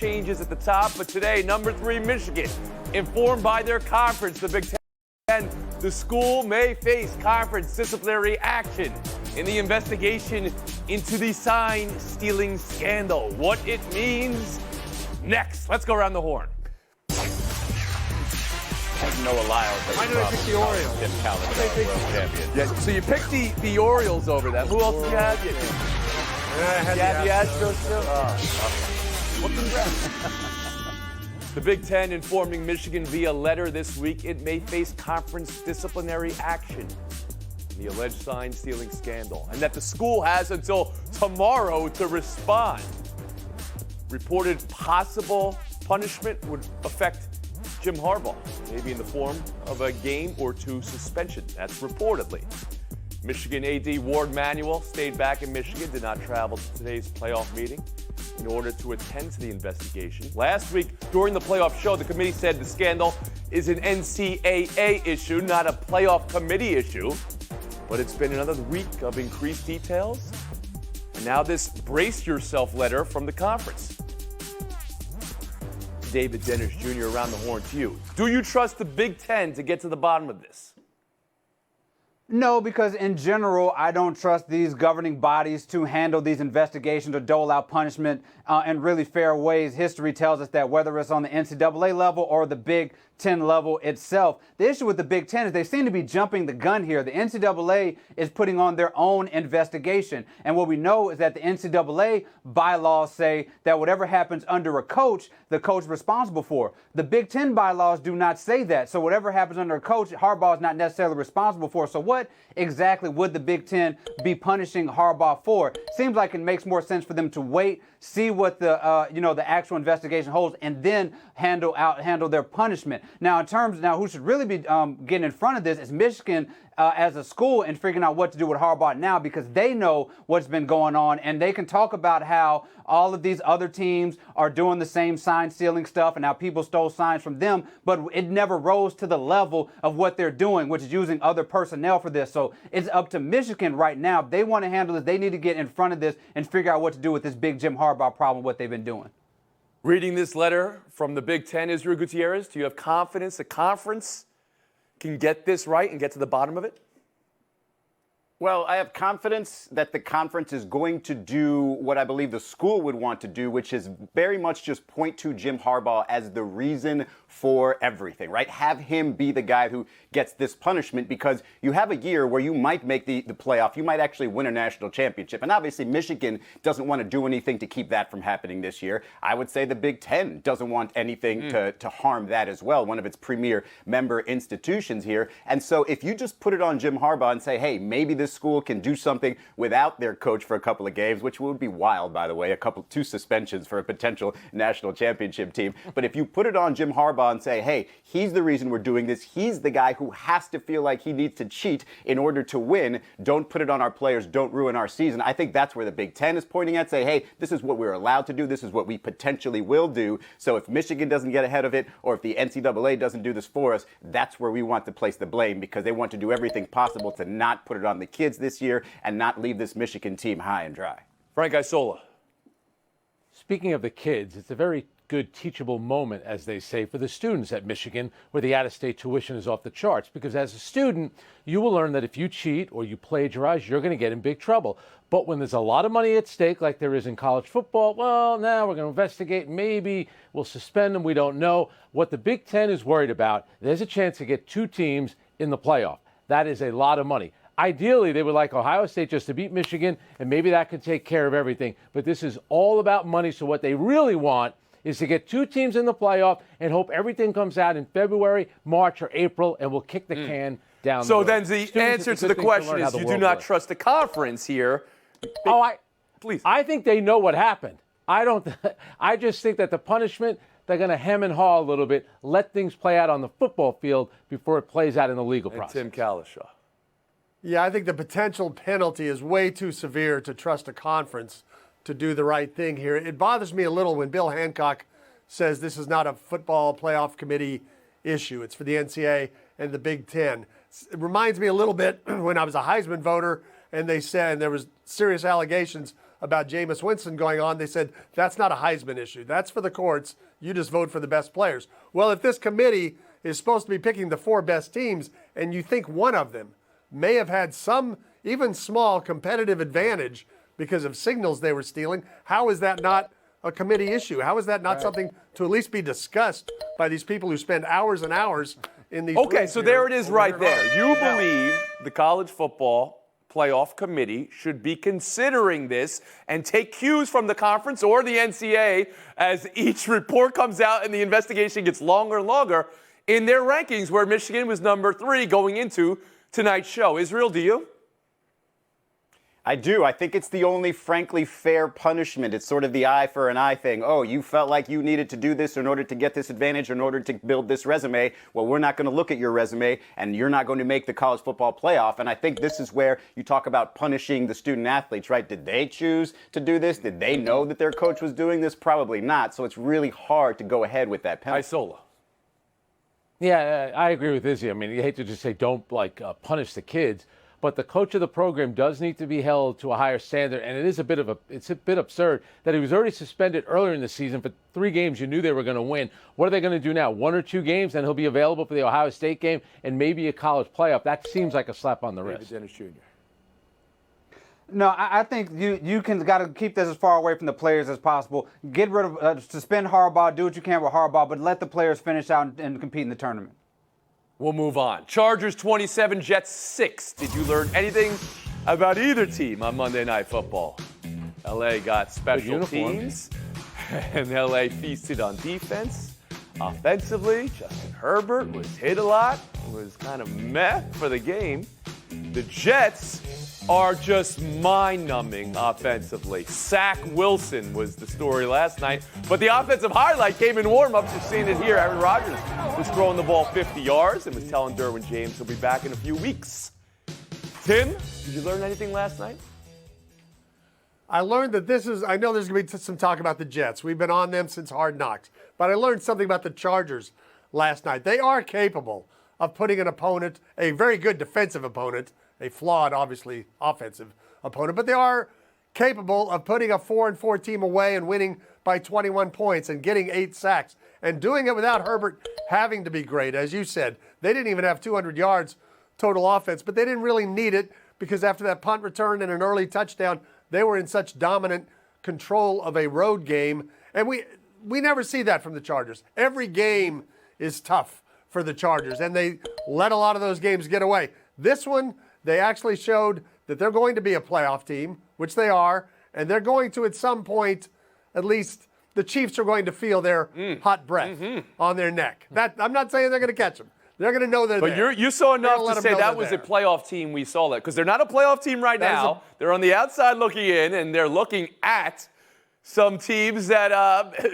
changes at the top, but today, number 3, Michigan, informed by their conference, the Big Ten, the school may face conference disciplinary action in the investigation into the sign stealing scandal. What it means next. Let's go around the horn. Noah Lyles. Why did I pick the Orioles? Tim Callis, world champion. Yeah, so you picked the Orioles over them. Who else do you have? You have the Astros too? Well, congrats. The Big Ten informing Michigan via letter this week it may face conference disciplinary action in the alleged sign stealing scandal, and that the school has until tomorrow to respond. Reported possible punishment would affect Jim Harbaugh, maybe in the form of a game or 2 suspension. That's reportedly. Michigan AD Ward Manuel stayed back in Michigan, did not travel to today's playoff meeting in order to attend to the investigation. Last week, during the playoff show, the committee said the scandal is an NCAA issue, not a playoff committee issue. But it's been another week of increased details. And now this brace yourself letter from the conference. David Dennis Jr. around the horn to you. Do you trust the Big Ten to get to the bottom of this? No, because in general, I don't trust these governing bodies to handle these investigations or dole out punishment in really fair ways. History tells us that whether it's on the NCAA level or the Big Ten level itself, the issue with the Big Ten is they seem to be jumping the gun here. The NCAA is putting on their own investigation. And what we know is that the NCAA bylaws say that whatever happens under a coach, the coach is responsible for. The Big Ten bylaws do not say that. So whatever happens under a coach, Harbaugh is not necessarily responsible for. So what exactly would the Big Ten be punishing Harbaugh for? Seems like it makes more sense for them to wait, see what the actual investigation holds, and then handle their punishment. Now, who should really be getting in front of this is Michigan as a school and figuring out what to do with Harbaugh now, because they know what's been going on and they can talk about how all of these other teams are doing the same sign stealing stuff and how people stole signs from them, but it never rose to the level of what they're doing, which is using other personnel for this. So it's up to Michigan right now. If they want to handle this, they need to get in front of this and figure out what to do with this big Jim Harbaugh problem, what they've been doing. Reading this letter from the Big Ten, Israel Gutierrez, do you have confidence the conference can get this right and get to the bottom of it? Well, I have confidence that the conference is going to do what I believe the school would want to do, which is very much just point to Jim Harbaugh as the reason for everything, right? Have him be the guy who gets this punishment, because you have a year where you might make the playoff, you might actually win a national championship. And obviously Michigan doesn't want to do anything to keep that from happening this year. I would say the Big Ten doesn't want anything to harm that as well, one of its premier member institutions here. And so if you just put it on Jim Harbaugh and say, hey, maybe this school can do something without their coach for a couple of games, which would be wild, by the way, 2 suspensions for a potential national championship team. But if you put it on Jim Harbaugh and say, hey, he's the reason we're doing this, he's the guy who has to feel like he needs to cheat in order to win, don't put it on our players, don't ruin our season. I think that's where the Big Ten is pointing at, say, hey, this is what we're allowed to do, this is what we potentially will do. So if Michigan doesn't get ahead of it, or if the NCAA doesn't do this for us, that's where we want to place the blame, because they want to do everything possible to not put it on the kids this year and not leave this Michigan team high and dry. Frank Isola. Speaking of the kids, it's a very good teachable moment, as they say, for the students at Michigan, where the out-of-state tuition is off the charts. Because as a student, you will learn that if you cheat or you plagiarize, you're going to get in big trouble. But when there's a lot of money at stake, like there is in college football, well, now we're going to investigate. Maybe we'll suspend them. We don't know. What the Big Ten is worried about, there's a chance to get 2 teams in the playoff. That is a lot of money. Ideally, they would like Ohio State just to beat Michigan, and maybe that could take care of everything. But this is all about money, so what they really want is to get 2 teams in the playoff and hope everything comes out in February, March, or April, and we'll kick the can down the road. So then the answer to the question is you do not trust the conference here. Please. I think they know what happened. I just think that the punishment, they're going to hem and haw a little bit, let things play out on the football field before it plays out in the legal process. Tim Kalishaw. Yeah, I think the potential penalty is way too severe to trust a conference to do the right thing here. It bothers me a little when Bill Hancock says this is not a football playoff committee issue. It's for the NCAA and the Big Ten. It reminds me a little bit when I was a Heisman voter and they said there was serious allegations about Jameis Winston going on, they said, that's not a Heisman issue. That's for the courts. You just vote for the best players. Well, if this committee is supposed to be picking the 4 best teams, and you think one of them may have had some, even small, competitive advantage because of signals they were stealing, how is that not a committee issue? How is that not something to at least be discussed by these people who spend hours and hours in these Okay, rooms so here there it is right over there. You believe the college football playoff committee should be considering this and take cues from the conference or the NCAA as each report comes out and the investigation gets longer and longer in their rankings, where Michigan was number 3 going into tonight's show. Israel, do you? I do. I think it's the only, frankly, fair punishment. It's sort of the eye for an eye thing. Oh, you felt like you needed to do this in order to get this advantage, in order to build this resume. Well, we're not going to look at your resume, and you're not going to make the college football playoff. And I think this is where you talk about punishing the student athletes, right? Did they choose to do this? Did they know that their coach was doing this? Probably not. So it's really hard to go ahead with that penalty. Isola. Yeah, I agree with Izzy. I mean, you hate to just say don't punish the kids, but the coach of the program does need to be held to a higher standard. And it's a bit absurd that he was already suspended earlier in the season for 3 games you knew they were going to win. What are they going to do now? 1 or 2 games, and he'll be available for the Ohio State game and maybe a college playoff. That seems like a slap on the wrist. Dennis Jr. No, I think you got to keep this as far away from the players as possible. Get rid of, suspend Harbaugh, do what you can with Harbaugh, but let the players finish out and compete in the tournament. We'll move on. Chargers 27, Jets 6. Did you learn anything about either team on Monday Night Football? LA got special teams, and LA feasted on defense. Offensively, Justin Herbert was hit a lot, was kind of meh for the game. The Jets are just mind-numbing offensively. Zach Wilson was the story last night, but the offensive highlight came in warm-ups. You're seeing it here. Aaron Rodgers was throwing the ball 50 yards and was telling Derwin James he'll be back in a few weeks. Tim, did you learn anything last night? I learned that I know there's going to be some talk about the Jets. We've been on them since Hard Knocks. But I learned something about the Chargers last night. They are capable of putting an opponent, a very good defensive opponent, a flawed, obviously, offensive opponent, but they are capable of putting a 4-4 team away and winning by 21 points and getting 8 sacks and doing it without Herbert having to be great. As you said, they didn't even have 200 yards total offense, but they didn't really need it because after that punt return and an early touchdown, they were in such dominant control of a road game. And we never see that from the Chargers. Every game is tough for the Chargers, and they let a lot of those games get away. This one, they actually showed that they're going to be a playoff team, which they are, and they're going to, at some point, at least the Chiefs are going to feel their hot breath on their neck. That I'm not saying they're going to catch them. They're going to know they're there. But you saw enough to say that was a playoff team. We saw that because they're not a playoff team right now. They're on the outside looking in, and they're looking at some teams that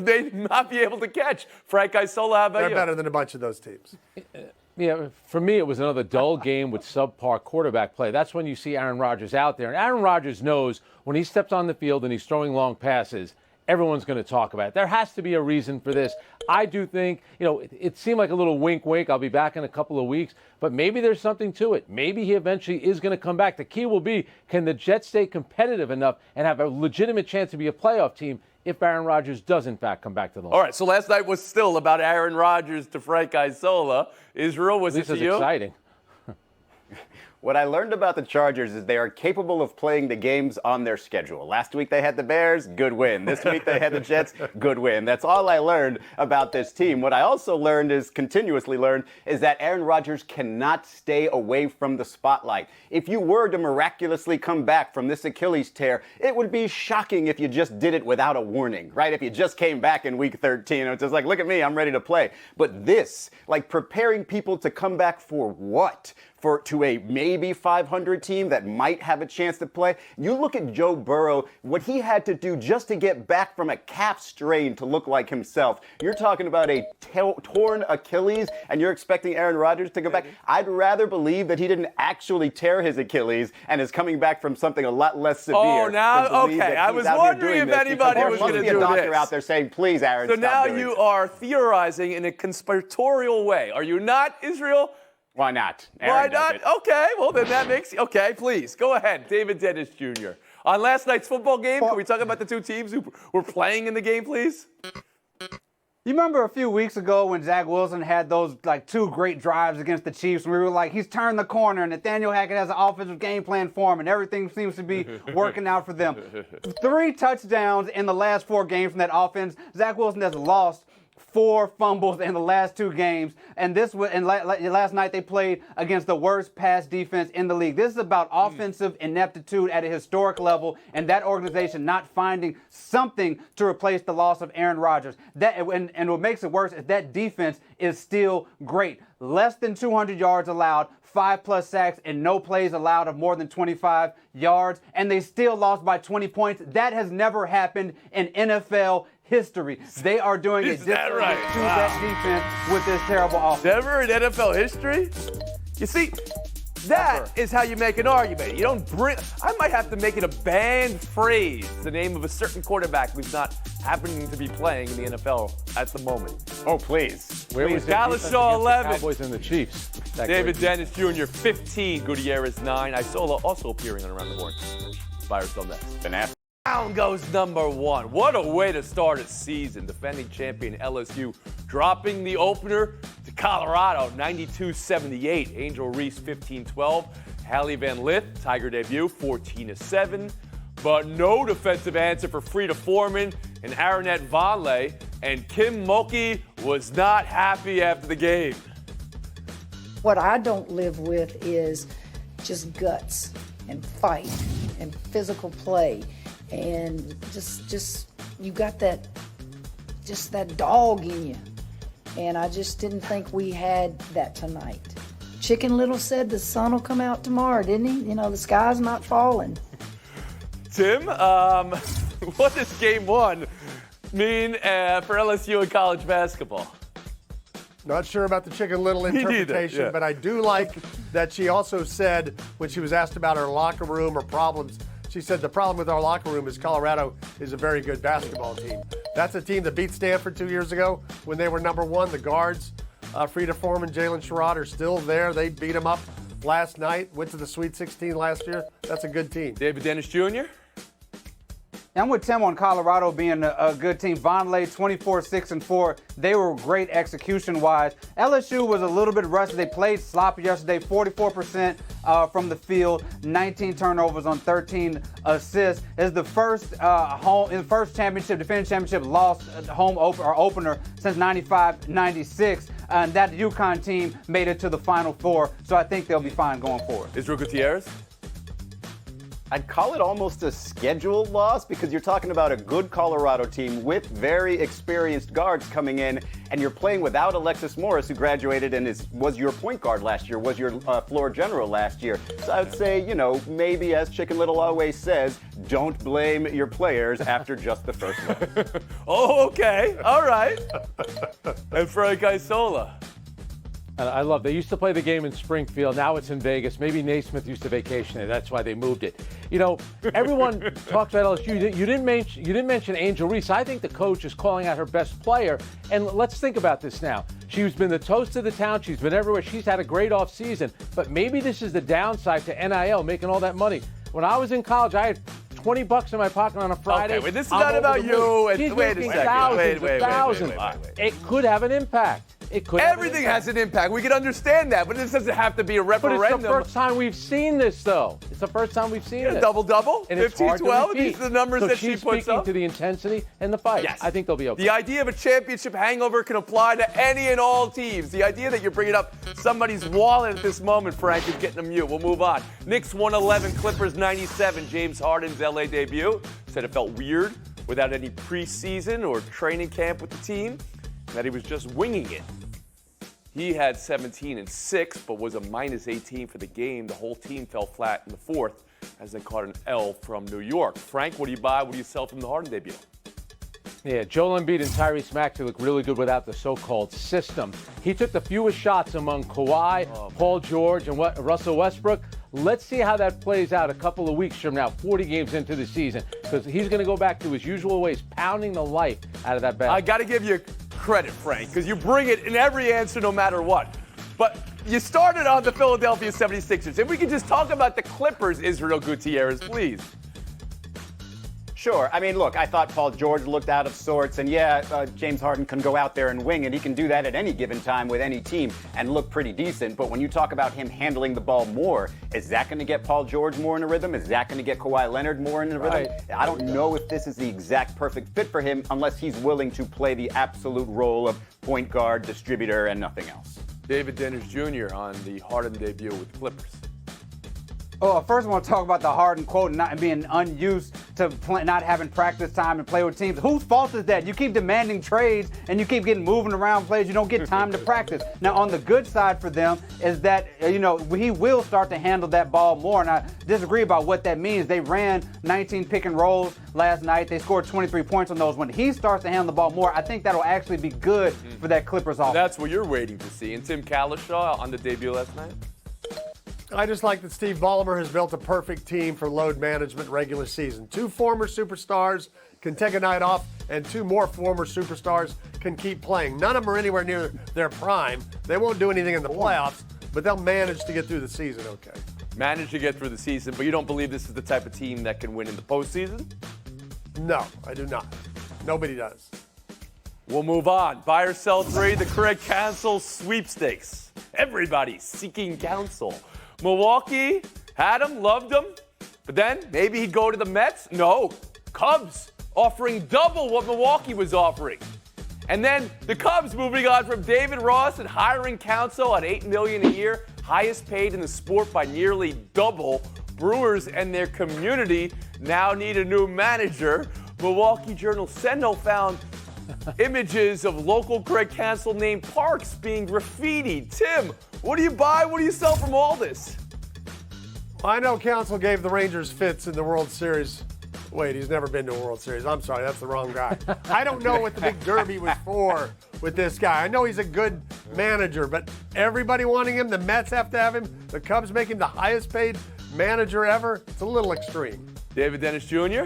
may not be able to catch. Frank Isola, how about you? They're better than a bunch of those teams. Yeah, for me, it was another dull game with subpar quarterback play. That's when you see Aaron Rodgers out there. And Aaron Rodgers knows when he steps on the field and he's throwing long passes, everyone's going to talk about it. There has to be a reason for this. I do think, it seemed like a little wink, I'll be back in a couple of weeks, but maybe there's something to it. Maybe he eventually is going to come back. The key will be, can the Jets stay competitive enough and have a legitimate chance to be a playoff team if Aaron Rodgers does, in fact, come back to the line? All right, so last night was still about Aaron Rodgers to Frank Isola. Israel, was it to you? Exciting. What I learned about the Chargers is they are capable of playing the games on their schedule. Last week they had the Bears, good win. This week they had the Jets, good win. That's all I learned about this team. What I also continuously learned, is that Aaron Rodgers cannot stay away from the spotlight. If you were to miraculously come back from this Achilles tear, it would be shocking if you just did it without a warning, right? If you just came back in week 13, it's just like, look at me, I'm ready to play. But this, like preparing people to come back for what? To a maybe 500 team that might have a chance to play. You look at Joe Burrow, what he had to do just to get back from a calf strain to look like himself. You're talking about a torn Achilles, and you're expecting Aaron Rodgers to go back. I'd rather believe that he didn't actually tear his Achilles and is coming back from something a lot less severe. Oh, now, okay. I was wondering if anybody was going to do this. There must be a doctor out there saying, please, Aaron, so stop doing now you this. are theorizing in a conspiratorial way. Are you not, Israel? Why not? Aaron Why does not? it. Okay, well, then that makes... Okay, please, go ahead. David Dennis Jr. On last night's football game, can we talk about the two teams who were playing in the game, please? You remember a few weeks ago when Zach Wilson had those like 2 great drives against the Chiefs, and we were like, he's turned the corner, and Nathaniel Hackett has an offensive game plan for him, and everything seems to be working out for them. 3 touchdowns in the last 4 games from that offense. Zach Wilson has lost 4 fumbles in the last 2 games, and last night they played against the worst pass defense in the league. This is about offensive ineptitude at a historic level, and that organization not finding something to replace the loss of Aaron Rodgers. And what makes it worse is that defense is still great. Less than 200 yards allowed, 5+ sacks, and no plays allowed of more than 25 yards, and they still lost by 20 points. That has never happened in NFL history. They are doing Is it that right? to that defense with this terrible offense. Never in NFL history? You see, that is how you make an argument. You don't bring. I might have to make it a banned phrase, the name of a certain quarterback who's not happening to be playing in the NFL at the moment. Oh, please. Where was Dallas the Shaw, defense against 11. the Cowboys and the Chiefs? That David great Dennis Jr., 15. Gutierrez, 9. Isola also appearing on Around the Horn. Spire still next. Down goes number 1. What a way to start a season. Defending champion LSU dropping the opener to Colorado, 92-78. Angel Reese, 15-12. Hallie Van Lith, Tiger debut, 14-7. But no defensive answer for Frida Foreman and Aronette Vonleh. And Kim Mulkey was not happy after the game. What I don't live with is just guts and fight and physical play. And just you got that dog in you. And I just didn't think we had that tonight. Chicken Little said the sun will come out tomorrow, didn't he? You know, the sky's not falling. Tim, what does game 1 mean for LSU in college basketball? Not sure about the Chicken Little neither, interpretation, yeah. but I do like that she also said, when she was asked about her locker room or problems, she said the problem with our locker room is Colorado is a very good basketball team. That's a team that beat Stanford 2 years ago when they were number 1. The guards, Frida Foreman, Jalen Sherrod are still there. They beat them up last night, went to the Sweet 16 last year. That's a good team. David Dennis Jr.? I'm with Tim on Colorado being a good team. Vonleh, 24-6-4. They were great execution-wise. LSU was a little bit rusty. They played sloppy yesterday, 44% from the field, 19 turnovers on 13 assists. It's the first defending championship loss opener since 95-96. And that UConn team made it to the Final Four, so I think they'll be fine going forward. Israel Gutierrez? I'd call it almost a scheduled loss because you're talking about a good Colorado team with very experienced guards coming in, and you're playing without Alexis Morris, who graduated and was your point guard last year, was your floor general last year. So I would say, maybe as Chicken Little always says, don't blame your players after just the first one. Oh, okay. All right. And Frank Isola. I love. They used to play the game in Springfield. Now it's in Vegas. Maybe Naismith used to vacation there. That's why they moved it. Everyone talks about LSU. You didn't mention Angel Reese. I think the coach is calling out her best player. And let's think about this now. She's been the toast of the town. She's been everywhere. She's had a great offseason. But maybe this is the downside to NIL, making all that money. When I was in college, I had $20 in my pocket on a Friday. Okay, this is not about you. She's Wait a making second. thousands. Wait. It could have an impact. Everything has an impact. We can understand that, but this doesn't have to be a But referendum. it's the first time we've seen this, though. It's the first time we've seen it. Double-double, And it's hard to 15-12. repeat. These are the numbers so that she she's puts speaking up. to the intensity and the fight. Yes. I think they'll be okay. The idea of a championship hangover can apply to any and all teams. The idea that you're bringing up somebody's wallet at this moment, Frank, is getting a mute. We'll move on. Knicks 111, Clippers 97. James Harden's LA debut said it felt weird without any preseason or training camp with the team, and that he was just winging it. He had 17 and 6, but was a minus 18 for the game. The whole team fell flat in the fourth as they caught an L from New York. Frank, what do you buy? What do you sell from the Harden debut? Yeah, Joel Embiid and Tyrese Maxey look really good without the so-called system. He took the fewest shots among Kawhi, Paul George, and Russell Westbrook. Let's see how that plays out a couple of weeks from now, 40 games into the season, because he's going to go back to his usual ways, pounding the life out of that basket. I got to give you credit, Frank, because you bring it in every answer no matter what. But you started on the Philadelphia 76ers. If we could just talk about the Clippers, Israel Gutierrez, please. Sure. I mean, look, I thought Paul George looked out of sorts, and James Harden can go out there and wing, and he can do that at any given time with any team and look pretty decent. But when you talk about him handling the ball more, is that going to get Paul George more in a rhythm? Is that going to get Kawhi Leonard more in a rhythm? I don't know if this is the exact perfect fit for him unless he's willing to play the absolute role of point guard, distributor, and nothing else. David Dennis Jr. on the Harden debut with Clippers. Oh, first I want to talk about the Harden quote and not being unused to not having practice time and play with teams. Whose fault is that? You keep demanding trades and you keep getting moving around players. You don't get time to practice. Now, on the good side for them is that, he will start to handle that ball more. And I disagree about what that means. They ran 19 pick and rolls last night. They scored 23 points on those. When he starts to handle the ball more, I think that'll actually be good for that Clippers offense. That's what you're waiting to see. And Tim Kalishaw on the debut last night? I just like that Steve Ballmer has built a perfect team for load management regular season. 2 former superstars can take a night off, and 2 more former superstars can keep playing. None of them are anywhere near their prime. They won't do anything in the playoffs, but they'll manage to get through the season okay. Managed to get through the season, but you don't believe this is the type of team that can win in the postseason? No, I do not. Nobody does. We'll move on. Buy or sell 3, the Craig Counsell sweepstakes. Everybody's seeking counsel. Milwaukee had him, loved him, but then maybe he'd go to the Mets. No, Cubs offering double what Milwaukee was offering. And then the Cubs moving on from David Ross and hiring Counsell at $8 million a year, highest paid in the sport by nearly double. Brewers and their community now need a new manager. Milwaukee Journal Sentinel found images of local Craig Counsell named parks being graffitied. Tim, what do you buy? What do you sell from all this? I know Counsell gave the Rangers fits in the World Series. Wait, he's never been to a World Series. I'm sorry, that's the wrong guy. I don't know what the big derby was for with this guy. I know he's a good manager, but everybody wanting him, the Mets have to have him, the Cubs make him the highest paid manager ever. It's a little extreme. David Dennis Jr.?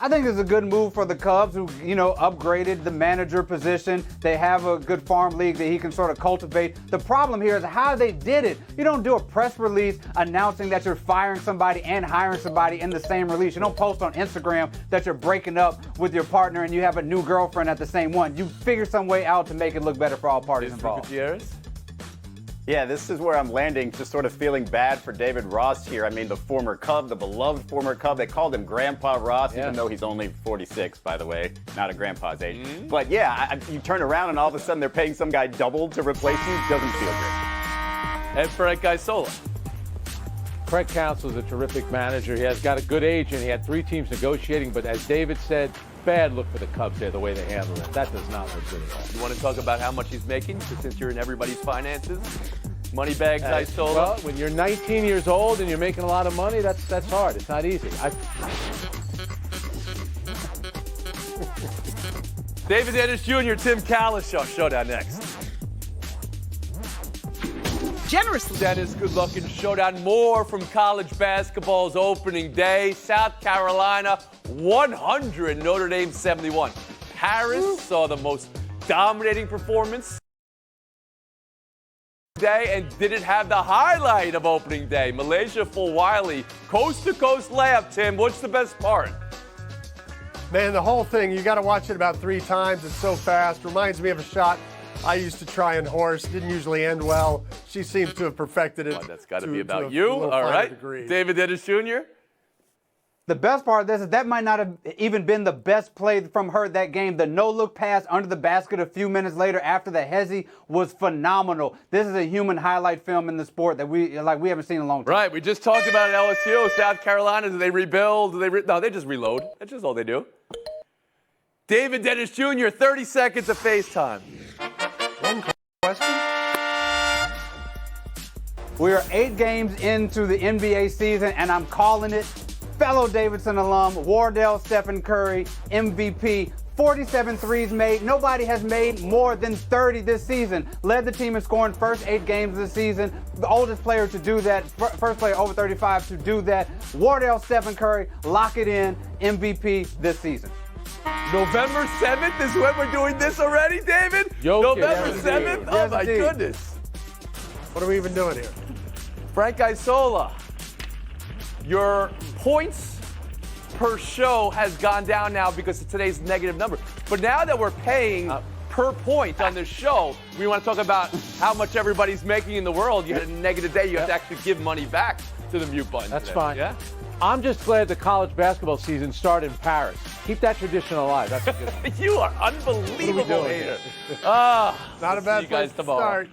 I think it's a good move for the Cubs who, upgraded the manager position. They have a good farm league that he can sort of cultivate. The problem here is how they did it. You don't do a press release announcing that you're firing somebody and hiring somebody in the same release. You don't post on Instagram that you're breaking up with your partner and you have a new girlfriend at the same one. You figure some way out to make it look better for all parties involved. Gutierrez? Yeah, this is where I'm landing, just sort of feeling bad for David Ross here. I mean, the former Cub, the beloved former Cub, they called him Grandpa Ross, even though he's only 46, by the way, not a grandpa's age. But yeah, you turn around and all of a sudden they're paying some guy double to replace you. Doesn't feel good. And Frank Isola. Craig Counsell is a terrific manager. He has got a good agent. He had 3 teams negotiating, but as David said, bad look for the Cubs there, the way they handle it. That does not look good at all. You want to talk about how much he's making since you're in everybody's finances? Moneybags, Isola. Well, when you're 19 years old and you're making a lot of money, that's hard. It's not easy. David Dennis Jr., Tim Kalishaw. Showdown next. Generously. Dennis, good luck in Showdown. More from college basketball's opening day. South Carolina 100, Notre Dame 71. Harris saw the most dominating performance day and didn't have the highlight of opening day. Malaysia Fulwiley, coast-to-coast layup. Tim, what's the best part? Man, the whole thing, you got to watch it about 3 times. It's so fast. Reminds me of a shot I used to try and horse. Didn't usually end well. She seems to have perfected it. Well, that's got to be about you. All right. Degree. David Dennis Jr.? The best part of this is that might not have even been the best play from her that game. The no-look pass under the basket a few minutes later after the hezzy was phenomenal. This is a human highlight film in the sport that we haven't seen in a long time. Right. We just talked about LSU, South Carolina. Do they rebuild? No, they just reload. That's just all they do. David Dennis Jr., 30 seconds of FaceTime. One question? We are 8 games into the NBA season, and I'm calling it. Fellow Davidson alum, Wardell Stephen Curry, MVP, 47 threes made. Nobody has made more than 30 this season. Led the team in scoring first 8 games of the season. The oldest player to do that, first player over 35 to do that. Wardell Stephen Curry, lock it in, MVP this season. November 7th is when we're doing this already, David? Jokic. November Yes, 7th? indeed. Oh, Yes, my indeed. goodness. What are we even doing here? Frank Isola, your points per show has gone down now because of today's negative number. But now that we're paying per point on this show, we want to talk about how much everybody's making in the world. You had a negative day, you have to actually give money back to the mute button. That's today. fine. Yeah? I'm just glad the college basketball season started in Paris. Keep that tradition alive. That's a good one. You are unbelievable doing hater. here? Ah, Not a bad see you guys place to tomorrow. start.